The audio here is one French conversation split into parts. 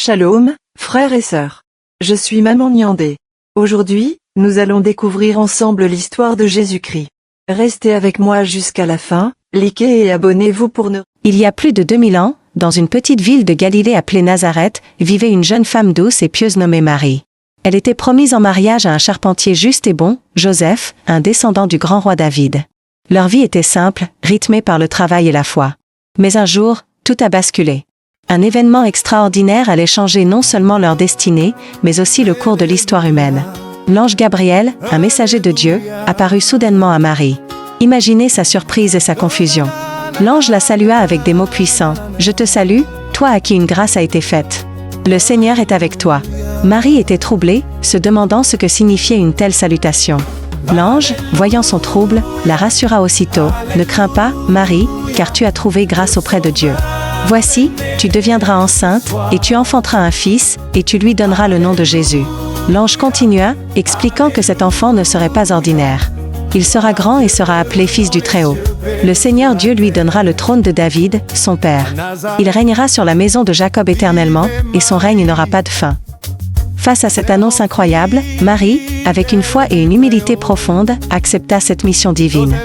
Shalom, frères et sœurs. Je suis Maman Nyandé. Aujourd'hui, nous allons découvrir ensemble l'histoire de Jésus-Christ. Restez avec moi jusqu'à la fin, likez et abonnez-vous pour ne... Il y a plus de 2000 ans, dans une petite ville de Galilée appelée Nazareth, vivait une jeune femme douce et pieuse nommée Marie. Elle était promise en mariage à un charpentier juste et bon, Joseph, un descendant du grand roi David. Leur vie était simple, rythmée par le travail et la foi. Mais un jour, tout a basculé. Un événement extraordinaire allait changer non seulement leur destinée, mais aussi le cours de l'histoire humaine. L'ange Gabriel, un messager de Dieu, apparut soudainement à Marie. Imaginez sa surprise et sa confusion. L'ange la salua avec des mots puissants. « Je te salue, toi à qui une grâce a été faite. Le Seigneur est avec toi. » Marie était troublée, se demandant ce que signifiait une telle salutation. L'ange, voyant son trouble, la rassura aussitôt. « Ne crains pas, Marie, car tu as trouvé grâce auprès de Dieu. Voici, tu deviendras enceinte, et tu enfanteras un fils, et tu lui donneras le nom de Jésus. » L'ange continua, expliquant que cet enfant ne serait pas ordinaire. Il sera grand et sera appelé fils du Très-Haut. Le Seigneur Dieu lui donnera le trône de David, son père. Il régnera sur la maison de Jacob éternellement, et son règne n'aura pas de fin. Face à cette annonce incroyable, Marie, avec une foi et une humilité profonde, accepta cette mission divine.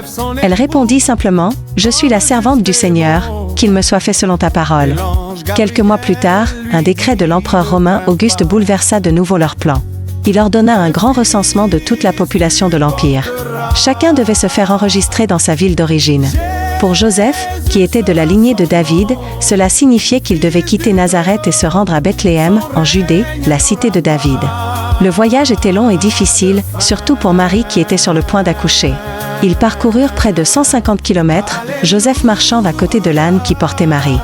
Elle répondit simplement, « Je suis la servante du Seigneur, qu'il me soit fait selon ta parole. » Quelques mois plus tard, un décret de l'empereur romain Auguste bouleversa de nouveau leurs plans. Il ordonna un grand recensement de toute la population de l'Empire. Chacun devait se faire enregistrer dans sa ville d'origine. Pour Joseph, qui était de la lignée de David, cela signifiait qu'il devait quitter Nazareth et se rendre à Bethléem, en Judée, la cité de David. Le voyage était long et difficile, surtout pour Marie qui était sur le point d'accoucher. Ils parcoururent près de 150 km, Joseph marchant à côté de l'âne qui portait Marie.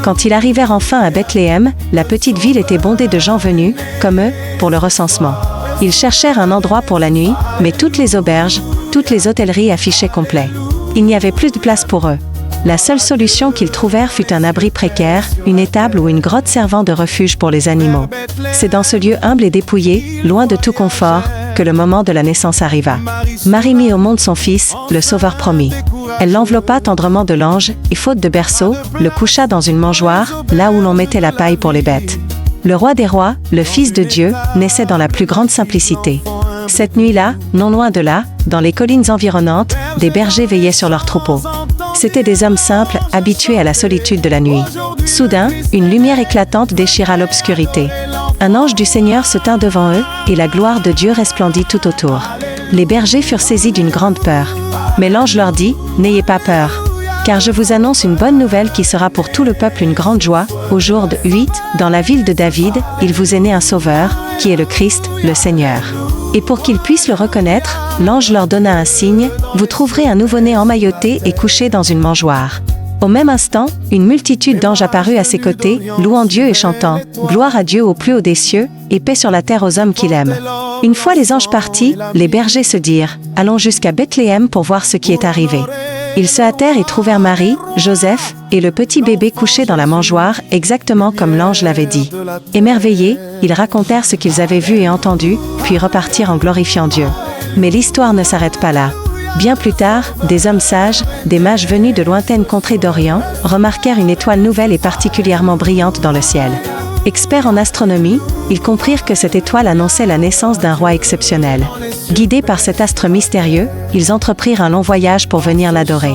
Quand ils arrivèrent enfin à Bethléem, la petite ville était bondée de gens venus, comme eux, pour le recensement. Ils cherchèrent un endroit pour la nuit, mais toutes les auberges, toutes les hôtelleries affichaient complet. Il n'y avait plus de place pour eux. La seule solution qu'ils trouvèrent fut un abri précaire, une étable ou une grotte servant de refuge pour les animaux. C'est dans ce lieu humble et dépouillé, loin de tout confort, que le moment de la naissance arriva. Marie mit au monde son fils, le Sauveur promis. Elle l'enveloppa tendrement de langes, et faute de berceau, le coucha dans une mangeoire, là où l'on mettait la paille pour les bêtes. Le roi des rois, le Fils de Dieu, naissait dans la plus grande simplicité. Cette nuit-là, non loin de là, dans les collines environnantes, des bergers veillaient sur leurs troupeaux. C'étaient des hommes simples, habitués à la solitude de la nuit. Soudain, une lumière éclatante déchira l'obscurité. Un ange du Seigneur se tint devant eux, et la gloire de Dieu resplendit tout autour. Les bergers furent saisis d'une grande peur. Mais l'ange leur dit, « N'ayez pas peur, car je vous annonce une bonne nouvelle qui sera pour tout le peuple une grande joie. Au jour de 8, dans la ville de David, il vous est né un Sauveur, qui est le Christ, le Seigneur. Et pour qu'ils puissent le reconnaître, l'ange leur donna un signe, vous trouverez un nouveau-né emmailloté et couché dans une mangeoire. » Au même instant, une multitude d'anges apparut à ses côtés, louant Dieu et chantant « Gloire à Dieu au plus haut des cieux, et paix sur la terre aux hommes qu'il aime. » Une fois les anges partis, les bergers se dirent « Allons jusqu'à Bethléem pour voir ce qui est arrivé. » Ils se hâtèrent et trouvèrent Marie, Joseph, et le petit bébé couché dans la mangeoire, exactement comme l'ange l'avait dit. Émerveillés, ils racontèrent ce qu'ils avaient vu et entendu, puis repartirent en glorifiant Dieu. Mais l'histoire ne s'arrête pas là. Bien plus tard, des hommes sages, des mages venus de lointaines contrées d'Orient, remarquèrent une étoile nouvelle et particulièrement brillante dans le ciel. Experts en astronomie, ils comprirent que cette étoile annonçait la naissance d'un roi exceptionnel. Guidés par cet astre mystérieux, ils entreprirent un long voyage pour venir l'adorer.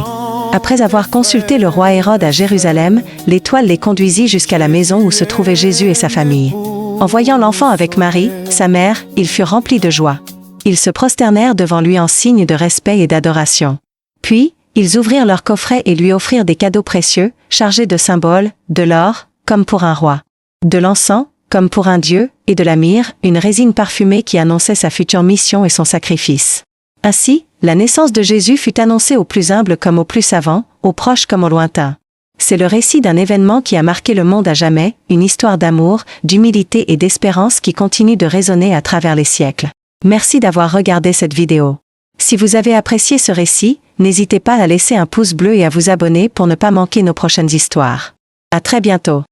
Après avoir consulté le roi Hérode à Jérusalem, l'étoile les conduisit jusqu'à la maison où se trouvaient Jésus et sa famille. En voyant l'enfant avec Marie, sa mère, ils furent remplis de joie. Ils se prosternèrent devant lui en signe de respect et d'adoration. Puis, ils ouvrirent leur coffret et lui offrirent des cadeaux précieux, chargés de symboles, de l'or, comme pour un roi, de l'encens, comme pour un dieu, et de la myrrhe, une résine parfumée qui annonçait sa future mission et son sacrifice. Ainsi, la naissance de Jésus fut annoncée aux plus humbles comme aux plus savants, aux proches comme aux lointains. C'est le récit d'un événement qui a marqué le monde à jamais, une histoire d'amour, d'humilité et d'espérance qui continue de résonner à travers les siècles. Merci d'avoir regardé cette vidéo. Si vous avez apprécié ce récit, n'hésitez pas à laisser un pouce bleu et à vous abonner pour ne pas manquer nos prochaines histoires. À très bientôt.